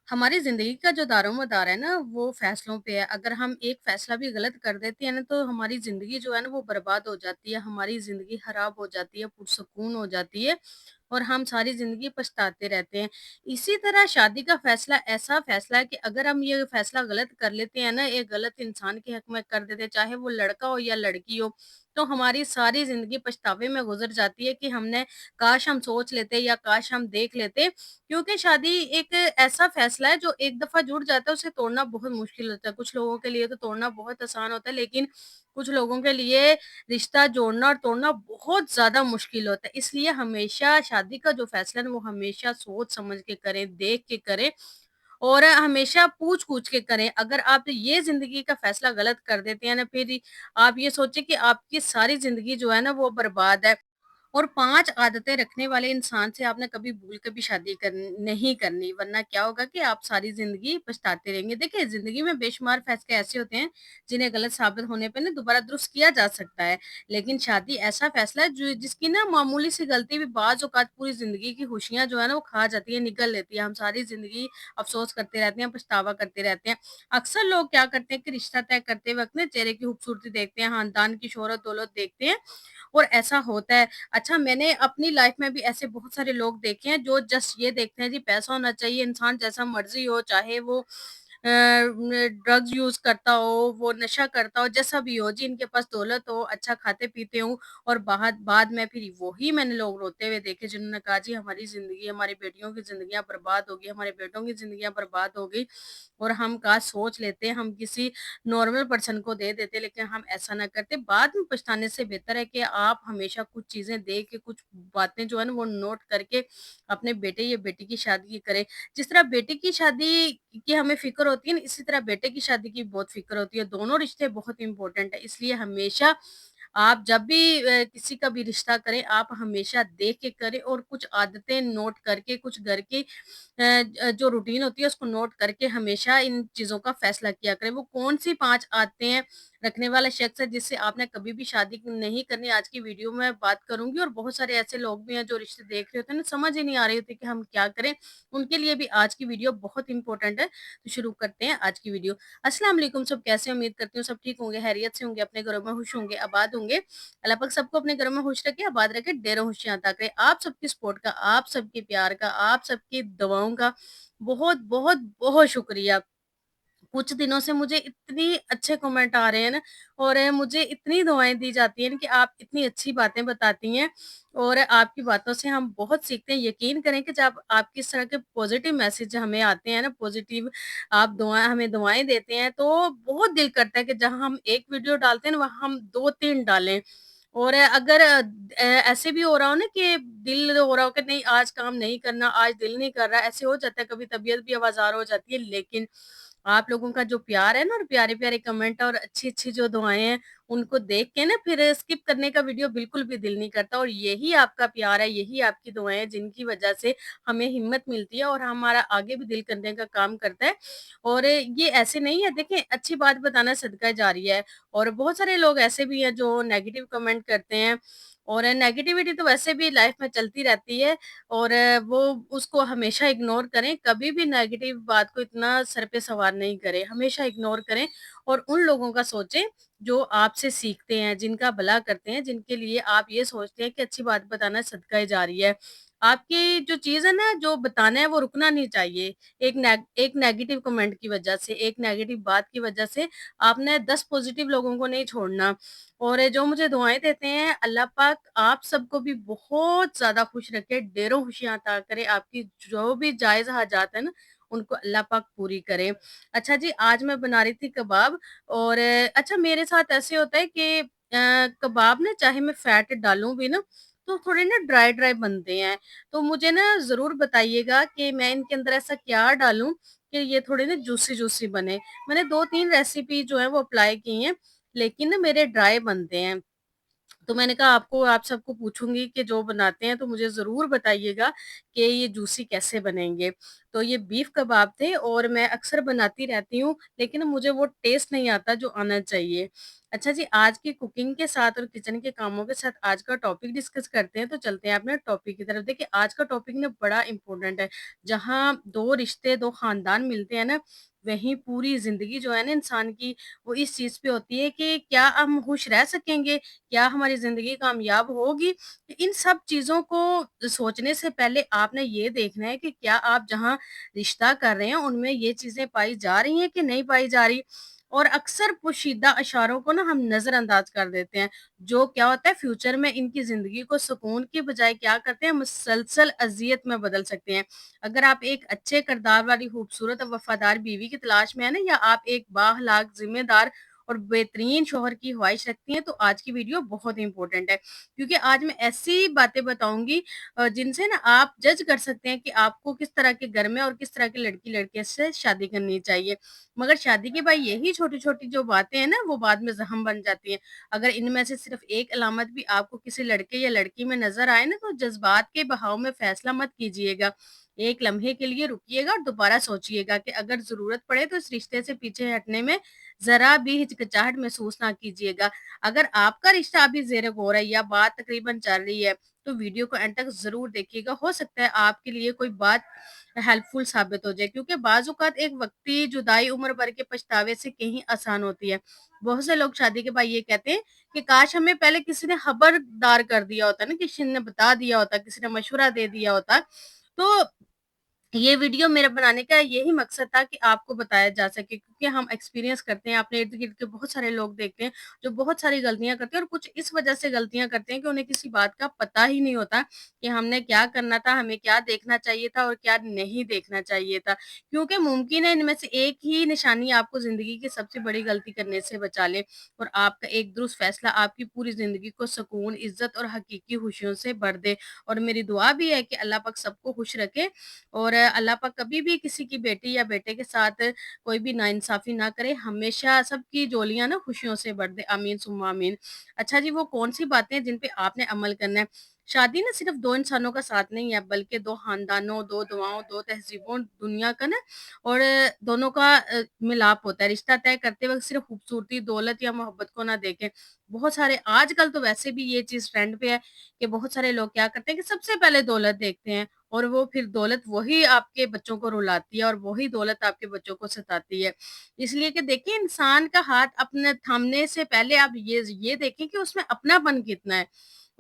हमारी ज़िंदगी का जो दारोमदार है ना, वो फ़ैसलों पे है। अगर हम एक फ़ैसला भी गलत कर देते हैं ना, तो हमारी ज़िंदगी जो है ना, वो बर्बाद हो जाती है, हमारी ज़िंदगी ख़राब हो जाती है, पुरसुकून हो जाती है और हम सारी ज़िंदगी पछताते रहते हैं। इसी तरह शादी का फ़ैसला ऐसा फ़ैसला है कि अगर हम ये फ़ैसला गलत कर लेते हैं ना, एक गलत इंसान के हक़ में कर देते हैं, चाहे वो लड़का हो या लड़की हो, तो हमारी सारी ज़िंदगी पछतावे में गुज़र जाती है कि हमने काश हम सोच लेते या काश हम देख लेते, क्योंकि शादी एक ऐसा फैसला है जो एक दफ़ा जुड़ जाता है, उसे तोड़ना बहुत मुश्किल होता है। कुछ लोगों के लिए तो तोड़ना बहुत आसान होता है, लेकिन कुछ लोगों के लिए रिश्ता जोड़ना और तोड़ना बहुत ज़्यादा मुश्किल होता है। इसलिए हमेशा शादी का जो फैसला है ना, वो हमेशा सोच समझ के करें, देख के करें और हमेशा पूछ-पूछ के करें। अगर आप ये ज़िंदगी का फैसला गलत कर देते हैं ना, फिर आप ये सोचिए कि आपकी सारी ज़िंदगी जो है ना, वो बर्बाद है। और 5 आदतें रखने वाले इंसान से आपने कभी भूल के भी शादी नहीं करनी, वरना क्या होगा कि आप सारी ज़िंदगी पछताते रहेंगे। देखिए, ज़िंदगी में बेशुमार फैसले ऐसे होते हैं, जिन्हें गलत साबित होने पे ना दोबारा दुरुस्त किया जा सकता है। लेकिन शादी ऐसा फैसला है जो जिसकी ना मामूली सी गलती भी बाज़ औक़ात पूरी ज़िंदगी की खुशियाँ जो है ना, वो खा जाती है, निगल लेती है। हम सारी ज़िंदगी अफ़सोस करते रहते हैं, पछतावा करते रहते हैं। अक्सर लोग क्या करते हैं कि रिश्ता तय करते वक़्त ना चेहरे की खूबसूरती देखते हैं, ख़ानदान की शोहरत-दौलत देखते हैं और ऐसा होता है। अच्छा, मैंने अपनी लाइफ में भी ऐसे बहुत सारे लोग देखे हैं जो जस्ट ये देखते हैं जी पैसा होना चाहिए, इंसान जैसा मर्ज़ी हो, चाहे वो ड्रग्स यूज़ करता हो, वो नशा करता हो, जैसा भी हो जी, इनके पास दौलत हो, अच्छा खाते-पीते हों और बाद बाद में फिर वही मैंने लोग रोते हुए देखे जिन्होंने कहा जी हमारी ज़िंदगी, हमारी बेटियों की ज़िंदगियाँ बर्बाद हो गई, हमारे बेटों की ज़िंदगियाँ बर्बाद हो गई और हम काश सोच लेते, हम किसी नॉर्मल पर्सन को दे देते, लेकिन हम ऐसा ना करते। बाद में पछताने से बेहतर है कि आप हमेशा कुछ चीज़ें देख के, कुछ बातें जो है ना वो नोट करके अपने बेटे या बेटी की शादी करें। जिस तरह बेटी की शादी की हमें फ़िक्र होती है ना, इसी तरह बेटे की शादी की बहुत फ़िक्र होती है। दोनों रिश्ते बहुत इम्पोर्टेंट है, इसलिए हमेशा आप जब भी किसी का भी रिश्ता करें, आप हमेशा देख के करें और कुछ आदतें नोट करके, कुछ घर की जो रूटीन होती है उसको नोट करके हमेशा इन चीज़ों का फैसला किया करें। वो कौन-सी 5 आदतें रखने वाला शख्स है जिससे आपने कभी भी शादी नहीं करनी, आज की वीडियो में बात करूँगी और बहुत सारे ऐसे लोग भी हैं जो रिश्ते देख रहे होते हैं ना, समझ ही नहीं आ रही होती कि हम क्या करें? उनके लिए भी आज की वीडियो बहुत इम्पोर्टेंट है। तो शुरू करते हैं आज की वीडियो। अस्सलाम वालेकुम, सब कैसे हैं? उम्मीद करती हूँ सब ठीक होंगे, खैरियत से होंगे, अपने घरों में खुश होंगे, आबाद होंगे। अल्लाह पाक सबको अपने घरों में खुश रखे, आबाद रखे, ढेरों खुशियाँ अता करे। आप सबकी सपोर्ट का, आप सबके प्यार का, आप सबकी दुआओं का बहुत, बहुत, बहुत शुक्रिया। कुछ दिनों से मुझे इतनी अच्छे कमेंट आ रहे हैं ना और मुझे इतनी दुआएँ दी जाती हैं ना कि आप इतनी अच्छी बातें बताती हैं और आपकी बातों से हम बहुत सीखते हैं। यकीन करें कि जब आपकी इस तरह के पॉज़िटिव मैसेज हमें आते हैं ना, पॉज़िटिव आप दुआ हमें दुआएँ देते हैं, तो बहुत दिल करता है कि जहाँ हम एक वीडियो डालते हैं ना, वहाँ हम 2-3 डालें। और अगर ऐसे भी हो रहा हो ना कि दिल हो रहा हो कि नहीं आज काम नहीं करना, आज दिल नहीं कर रहा, ऐसे हो जाता है, कभी तबीयत भी आवाज़ार हो जाती है, लेकिन आप लोगों का जो प्यार है ना और प्यारे-प्यारे कमेंट और अच्छी-अच्छी जो दुआएँ हैं, उनको देख के ना फिर स्किप करने का वीडियो बिल्कुल भी दिल नहीं करता और यही आपका प्यार है, यही आपकी दुआएँ हैं जिनकी वजह से हमें हिम्मत मिलती है और हमारा आगे भी दिल करने का काम करता है। और ये ऐसे नहीं है, देखें अच्छी बात बताना सदका जारिया है और बहुत सारे लोग ऐसे भी हैं जो नेगेटिव कमेंट करते हैं और नेगेटिविटी तो वैसे भी लाइफ में चलती रहती है और वो उसको हमेशा इग्नोर करें, कभी भी नेगेटिव बात को इतना सर पे सवार नहीं करें, हमेशा इग्नोर करें और उन लोगों का सोचें जो आपसे सीखते हैं, जिनका भला करते हैं, जिनके लिए आप ये सोचते हैं कि अच्छी बात बताना सदका जारिया है। आपकी जो चीज़ है ना, जो बताना है वो रुकना नहीं चाहिए। एक नेगेटिव कमेंट की वजह से, एक नेगेटिव बात की वजह से आपने 10 पॉजिटिव लोगों को नहीं छोड़ना। और जो मुझे दुआएँ देते हैं, अल्लाह पाक आप सबको भी बहुत ज़्यादा खुश रखे, ढेरों खुशियाँ अता करे, आपकी जो भी जायज़ हाजात है ना, उनको अल्लाह पाक पूरी करे। अच्छा जी, आज मैं बना रही थी कबाब और अच्छा मेरे साथ ऐसे होता है कि कबाब ना चाहे मैं फैट डालूँ भी ना, तो थोड़े ना ड्राई-ड्राई बनते हैं। तो मुझे ना ज़रूर बताइएगा कि मैं इनके अंदर ऐसा क्या डालूँ कि ये थोड़े ना जूसी-जूसी बने। मैंने 2-3 रेसिपी जो है वो अप्लाई की हैं, लेकिन ना मेरे ड्राई बनते हैं। तो मैंने कहा आपको आप सबको पूछूँगी कि जो बनाते हैं तो मुझे ज़रूर बताइएगा कि ये जूसी कैसे बनेंगे। तो ये बीफ कबाब थे और मैं अक्सर बनाती रहती हूँ, लेकिन मुझे वो टेस्ट नहीं आता जो आना चाहिए। अच्छा जी, आज की कुकिंग के साथ और किचन के कामों के साथ आज का टॉपिक डिस्कस करते हैं, तो चलते हैं अपने टॉपिक की तरफ। देखिए, आज का टॉपिक ना बड़ा इम्पोर्टेंट है। जहाँ 2 रिश्ते, 2 खानदान मिलते हैं ना, वहीं पूरी ज़िंदगी जो है ना इंसान की, वो इस चीज़ पे होती है कि क्या हम खुश रह सकेंगे? क्या हमारी ज़िंदगी कामयाब होगी? इन सब चीज़ों को सोचने से पहले आपने ये देखना है कि क्या आप जहाँ रिश्ता कर रहे हैं, उनमें ये चीज़ें पाई जा रही हैं कि नहीं पाई जा रही? और अक्सर पोशीदा इशारों को ना हम नज़रअंदाज कर देते हैं, जो क्या होता है फ्यूचर में इनकी ज़िंदगी को सुकून की बजाय क्या करते हैं, मुसलसल अज़ियत में बदल सकते हैं। अगर आप एक अच्छे किरदार वाली खूबसूरत और वफ़ादार बीवी की तलाश में हैं ना, या आप एक बाअख़लाक़, ज़िम्मेदार और बेहतरीन शौहर की ख्वाहिश रखती हैं, तो आज की वीडियो बहुत इम्पोर्टेंट है। क्योंकि आज मैं ऐसी बातें बताऊँगी जिनसे ना आप जज कर सकते हैं कि आपको किस तरह के घर में और किस तरह के लड़की-लड़के से शादी करनी चाहिए। मगर शादी के बाद यही छोटी-छोटी जो बातें हैं ना, वो बाद में ज़ख्म बन जाती हैं। अगर इनमें से सिर्फ़ एक अलामत भी आपको किसी लड़के या लड़की में नज़र आए ना, तो जज़्बात के बहाव में फ़ैसला मत कीजिएगा। एक लम्हे के लिए रुकिएगा और दोबारा सोचिएगा कि अगर ज़रूरत पड़े तो इस रिश्ते से पीछे हटने में ज़रा भी हिचकिचाहट महसूस ना कीजिएगा। अगर आपका रिश्ता अभी ज़ेर-ए-गौर है या बात तकरीबन चल रही है, तो वीडियो को एंड तक ज़रूर देखिएगा। हो सकता है आपके लिए कोई बात हेल्पफुल साबित हो जाए, क्योंकि बाज़ औक़ात एक वक़्ती जुदाई उम्र भर के पछतावे से कहीं आसान होती है। बहुत से लोग शादी के बाद ये कहते हैं कि काश हमें पहले किसी ने खबरदार कर दिया होता ना, किसी ने बता दिया होता, किसी ने मशवरा दे दिया होता। तो ये वीडियो मेरा बनाने का यही मकसद था कि आपको बताया जा सके, क्योंकि हम एक्सपीरियंस करते हैं, अपने इर्द-गिर्द के बहुत सारे लोग देखते हैं, जो बहुत सारी गलतियाँ करते हैं और कुछ इस वजह से गलतियाँ करते हैं कि उन्हें किसी बात का पता ही नहीं होता कि हमने क्या करना था, हमें क्या देखना चाहिए था और क्या नहीं देखना चाहिए था। क्योंकि मुमकिन है इनमें से एक ही निशानी आपको ज़िंदगी की सबसे बड़ी गलती करने से बचा ले और आपका एक दुरुस्त फैसला आपकी पूरी ज़िंदगी को सुकून, इज़्ज़त और हकीकी खुशियों से भर दे। और मेरी दुआ भी है कि अल्लाह पाक सबको खुश रखे और अल्लाह पाक कभी भी किसी की बेटी या बेटे के साथ कोई भी नाइंसाफ़ी ना करे, हमेशा सबकी झोलियाँ ना खुशियों से भर दे। आमीन सुम्मा आमीन। अच्छा जी, वो कौन-सी बातें हैं जिन पे आपने अमल करना है? शादी ना सिर्फ़ 2 इंसानों का साथ नहीं है, बल्कि 2 ख़ानदानों, 2 दुआओं, 2 तहज़ीबों, दुनिया का ना और दोनों का मिलाप होता है। रिश्ता तय करते वक़्त सिर्फ़ खूबसूरती, दौलत या मोहब्बत को ना देखें। बहुत सारे आजकल तो वैसे भी ये चीज़ ट्रेंड पे है कि बहुत सारे लोग क्या करते हैं कि सबसे पहले दौलत देखते हैं और वो फिर दौलत वही आपके बच्चों को रुलाती है और वही दौलत आपके बच्चों को सताती है। इसलिए कि देखिए, इंसान का हाथ अपने थामने से पहले आप ये देखें कि उसमें अपनापन कितना है,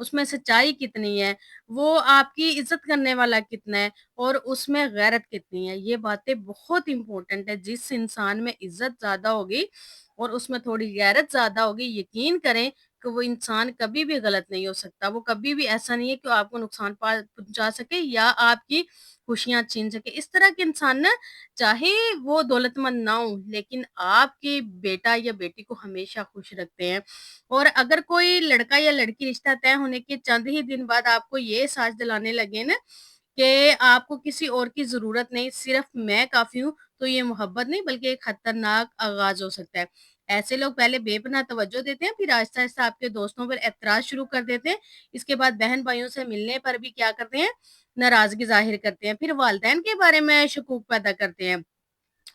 उसमें सच्चाई कितनी है, वो आपकी इज़्ज़त करने वाला कितना है और उसमें गैरत कितनी है। ये बातें बहुत इम्पोर्टेंट है। जिस इंसान में इज़्ज़त ज़्यादा होगी और उसमें थोड़ी गैरत ज़्यादा होगी, यकीन करें कि वो इंसान कभी भी गलत नहीं हो सकता। वो कभी भी ऐसा नहीं है कि वो आपको नुकसान पहुँचा सके या आपकी खुशियाँ छीन सके। इस तरह के इंसान ना, चाहे वो दौलतमंद ना हो, लेकिन आपके बेटा या बेटी को हमेशा खुश रखते हैं। और अगर कोई लड़का या लड़की रिश्ता तय होने के चंद ही दिन बाद आपको ये एहसास दिलाने लगे ना कि आपको किसी और की ज़रूरत नहीं, सिर्फ़ मैं काफ़ी हूँ, तो ये मोहब्बत नहीं बल्कि एक खतरनाक आगाज़ हो सकता है। ऐसे लोग पहले बेपनाह तवज्जो देते हैं, फिर आहिस्ता-आहिस्ता आपके दोस्तों पर एतराज़ शुरू कर देते हैं। इसके बाद बहन-भाइयों से मिलने पर भी क्या करते हैं, नाराज़गी ज़ाहिर करते हैं। फिर वालिदैन के बारे में शकूक पैदा करते हैं।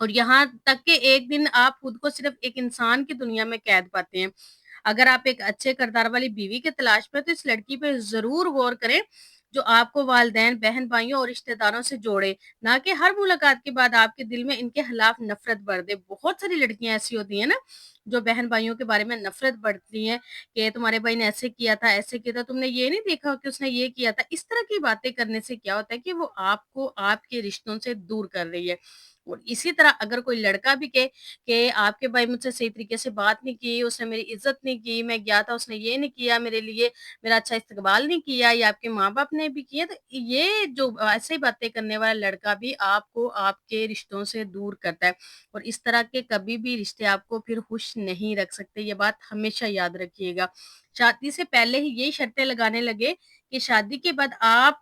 और यहाँ तक कि एक दिन आप खुद को सिर्फ एक इंसान की दुनिया में कैद पाते हैं। अगर आप एक अच्छे किरदार वाली बीवी की तलाश में हैं, तो इस लड़की पे ज़रूर गौर करें, जो आपको वालिदैन, बहन-भाइयों और रिश्तेदारों से जोड़े, ना कि हर मुलाकात के बाद आपके दिल में इनके खिलाफ नफ़रत भर दे। बहुत सारी लड़कियाँ ऐसी होती हैं ना, जो बहन-भाइयों के बारे में नफ़रत बरतती हैं कि तुम्हारे भाई ने ऐसे किया था, ऐसे किया था, तुमने ये नहीं देखा कि उसने ये किया था। इस तरह की बातें करने से क्या होता है कि वो आपको आपके रिश्तों से दूर कर रही है। और इसी तरह अगर कोई लड़का भी कहे कि आपके भाई मुझसे सही तरीके से बात नहीं की, उसने मेरी इज़्ज़त नहीं की, मैं गया था उसने ये नहीं किया मेरे लिए, मेरा अच्छा इस्तकबाल नहीं किया या आपके माँ-बाप ने भी किया, तो ये जो ऐसी बातें करने वाला लड़का भी आपको आपके रिश्तों से दूर करता है। और इस तरह के कभी भी रिश्ते आपको फिर खुश नहीं रख सकते, ये बात हमेशा याद रखिएगा। शादी से पहले ही ये शर्तें लगाने लगे कि शादी के बाद आप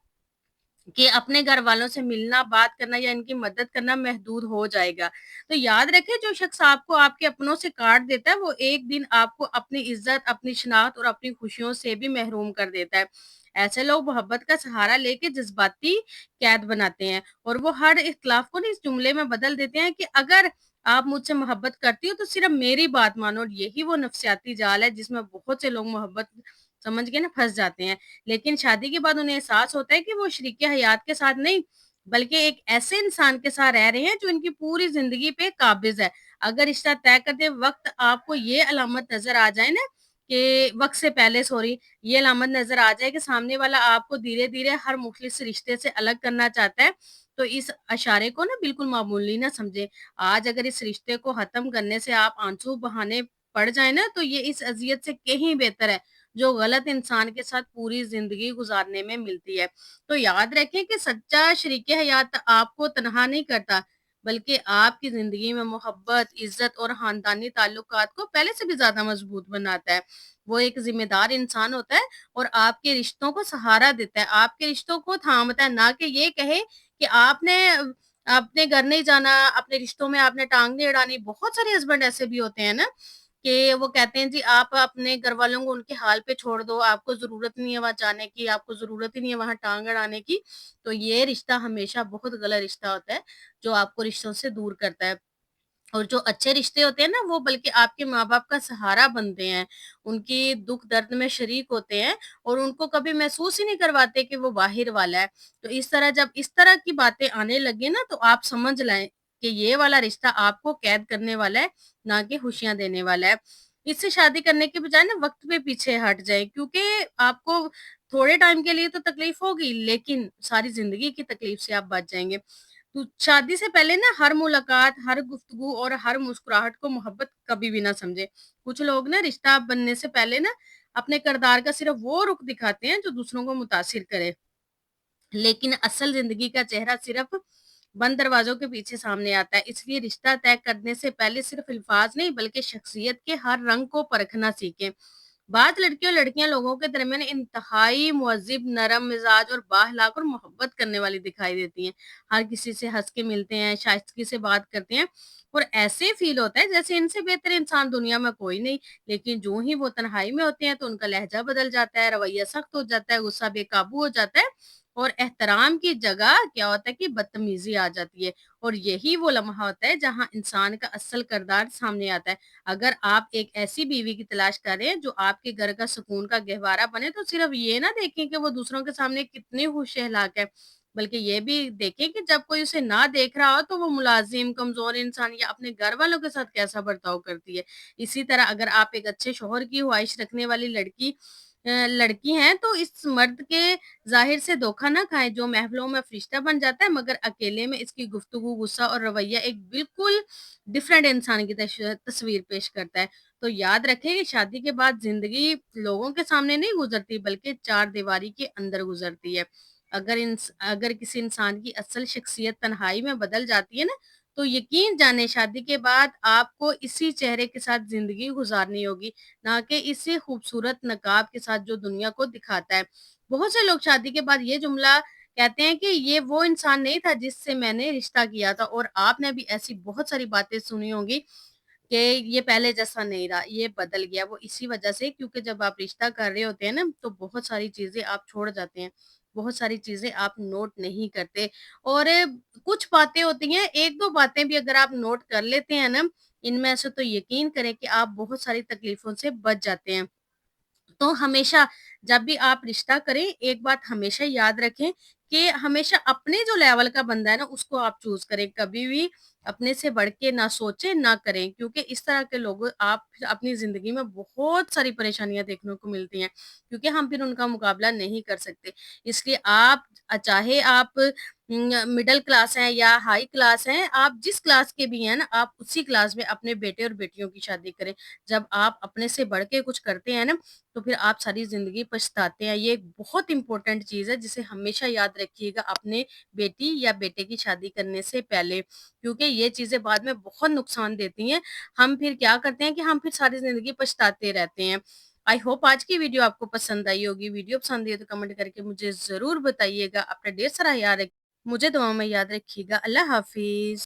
कि अपने घर वालों से मिलना, बात करना या इनकी मदद करना महदूद हो जाएगा। तो याद रखें, जो शख्स आपको आपके अपनों से काट देता है, वो एक दिन आपको अपनी इज़्ज़त, अपनी शनाख्त और अपनी खुशियों से भी महरूम कर देता है। ऐसे लोग मोहब्बत का सहारा लेके जज़्बाती कैद बनाते हैं और वो हर इख्तिलाफ को ना इस जुमले में बदल देते हैं कि अगर आप मुझसे मोहब्बत करती हो तो सिर्फ़ मेरी बात मानो, और यही वो नफ़्सियाती जाल है जिसमें बहुत से लोग मोहब्बत समझ के ना फँस जाते हैं। लेकिन शादी के बाद उन्हें एहसास होता है कि वो शरीके हयात के साथ नहीं, बल्कि एक ऐसे इंसान के साथ रह रहे हैं जो इनकी पूरी ज़िंदगी पे काबिज़ है। अगर रिश्ता तय करते वक़्त आपको ये अलामत नज़र आ जाए ना कि वक़्त से पहले सॉरी, ये अलामत नज़र आ जाए कि सामने वाला आपको धीरे-धीरे हर मुख़लिस रिश्ते से अलग करना चाहता है, तो इस इशारे को ना बिल्कुल मामूली ना समझें। आज अगर इस रिश्ते को ख़त्म करने से आप आंसू बहाने पड़ जाएँ ना, तो ये इस अज़ियत से कहीं बेहतर है, जो गलत इंसान के साथ पूरी ज़िंदगी गुज़ारने में मिलती है। तो याद रखें कि सच्चा शरीके हयात आपको तन्हा नहीं करता, बल्कि आपकी ज़िंदगी में मोहब्बत, इज़्ज़त और ख़ानदानी ताल्लुकात को पहले से भी ज़्यादा मज़बूत बनाता है। वो एक ज़िम्मेदार इंसान होता है और आपके रिश्तों को सहारा देता है, आपके रिश्तों को थामता है, ना कि ये कहे कि आपने अपने घर नहीं जाना, अपने रिश्तों में आपने टाँग नहीं अड़ानी। बहुत सारे हस्बैंड ऐसे भी होते हैं ना कि वो कहते हैं जी आप अपने घरवालों को उनके हाल पे छोड़ दो, आपको ज़रूरत नहीं है वहाँ जाने की, आपको ज़रूरत ही नहीं है वहाँ टाँग अड़ाने की। तो ये रिश्ता हमेशा बहुत गलत रिश्ता होता है, जो आपको रिश्तों से दूर करता है। और जो अच्छे रिश्ते होते हैं ना, वो बल्कि आपके माँ-बाप का सहारा बनते हैं, उनकी दुःख-दर्द में शरीक होते हैं और उनको कभी महसूस ही नहीं करवाते कि वो बाहिर वाला है। तो इस तरह जब इस तरह की बातें आने लगे ना, तो आप समझ लाएँ कि ये वाला रिश्ता आपको कैद करने वाला है, ना कि खुशियाँ देने वाला है। इससे शादी करने के बजाय ना वक़्त पे पीछे हट जाएँ, क्योंकि आपको थोड़े टाइम के लिए तो तकलीफ़ होगी, लेकिन सारी ज़िंदगी की तकलीफ़ से आप बच जाएँगे। तो शादी से पहले ना हर मुलाकात, हर गुफ्तगू और हर मुस्कुराहट को मोहब्बत कभी भी ना समझें। कुछ लोग ना रिश्ता बनने से पहले ना अपने किरदार का सिर्फ़ वो रुख दिखाते हैं जो दूसरों को मुतासिर करे। लेकिन असल ज़िंदगी का चेहरा सिर्फ़ बंद दरवाज़ों के पीछे सामने आता है। इसलिए रिश्ता तय करने से पहले सिर्फ़ अल्फ़ाज़ नहीं, बल्कि शख्सियत के हर रंग को परखना सीखें। बाद लड़के और लड़कियां लोगों के दरमियान इंतहाई मुहज़्ज़िब, नरम मिजाज और बाअखलाक और मोहब्बत करने वाली दिखाई देती हैं। हर किसी से हंस के मिलते हैं, शाइस्तगी से बात करते हैं और ऐसे फील होता है जैसे इनसे बेहतर इंसान दुनिया में कोई नहीं। लेकिन जो ही वो तन्हाई में होते हैं तो उनका लहजा बदल जाता है, रवैया सख्त हो जाता है, गुस्सा बेकाबू हो जाता है और एहतराम की जगह क्या होता है कि बदतमीजी आ जाती है। और यही वो लम्हा होता है जहां इंसान का असल किरदार सामने आता है। अगर आप एक ऐसी बीवी की तलाश कर रहे हैं जो आपके घर का सुकून का गहवारा बने, तो सिर्फ ये ना देखें कि वो दूसरों के सामने कितनी खुश-चहलाक है, बल्कि ये भी देखें कि जब कोई उसे ना देख रहा हो तो वो मुलाज़िम, कमज़ोर इंसान या अपने घर वालों के साथ कैसा बर्ताव करती है। इसी तरह अगर आप एक अच्छे शौहर की ख्वाहिश रखने वाली लड़की हैं, तो इस मर्द के ज़ाहिर से धोखा ना खाएँ जो महफ़िलों में फ़रिश्ता बन जाता है, मगर अकेले में इसकी गुफ्तगू, गुस्सा और रवैया एक बिल्कुल डिफरेंट इंसान की तस्वीर पेश करता है। तो याद रखें कि शादी के बाद ज़िंदगी लोगों के सामने नहीं गुज़रती, बल्कि चारदीवारी के अंदर गुज़रती है। अगर किसी इंसान की असल शख्सियत तन्हाई में बदल जाती है ना, तो यकीन जाने शादी के बाद आपको इसी चेहरे के साथ ज़िंदगी गुज़ारनी होगी, ना कि इसी खूबसूरत नकाब के साथ जो दुनिया को दिखाता है। बहुत से लोग शादी के बाद ये जुमला कहते हैं कि ये वो इंसान नहीं था जिससे मैंने रिश्ता किया था, और आपने भी ऐसी बहुत सारी बातें सुनी होंगी कि ये पहले जैसा नहीं रहा, ये बदल गया। वो इसी वजह से, क्योंकि जब आप रिश्ता कर रहे होते हैं ना, तो बहुत सारी चीज़ें आप छोड़ जाते हैं, बहुत सारी चीज़ें आप नोट नहीं करते और कुछ बातें होती हैं, 1-2 बातें भी अगर आप नोट कर लेते हैं ना, इनमें से तो यकीन करें कि आप बहुत सारी तकलीफ़ों से बच जाते हैं। तो हमेशा जब भी आप रिश्ता करें, एक बात हमेशा याद रखें कि हमेशा अपने जो लेवल का बंदा है ना, उसको आप चूज़ करें। कभी भी अपने से बढ़ के ना सोचें, ना करें, क्योंकि इस तरह के लोग आप फिर अपनी ज़िंदगी में बहुत सारी परेशानियाँ देखने को मिलती हैं, क्योंकि हम फिर उनका मुकाबला नहीं कर सकते। इसलिए आप चाहे आप मिडल क्लास हैं या हाई क्लास हैं, आप जिस क्लास के भी हैं ना, आप उसी क्लास में अपने बेटे और बेटियों की शादी करें। जब आप अपने से बढ़ के कुछ करते हैं ना, तो फिर आप सारी ज़िंदगी पछताते हैं। ये एक बहुत इम्पोर्टेंट चीज़ है जिसे हमेशा याद रखिएगा अपने बेटी या बेटे की शादी करने से पहले, क्योंकि ये चीज़ें बाद में बहुत नुकसान देती हैं। हम फिर क्या करते हैं कि हम फिर सारी ज़िंदगी पछताते रहते हैं। आई होप आज की वीडियो आपको पसंद आई होगी। वीडियो पसंद आई है तो कमेंट करके मुझे ज़रूर बताइएगा। अपना ढेर सारा ख्याल रख मुझे दुआओं में याद रखिएगा। अल्लाह हाफ़िज़।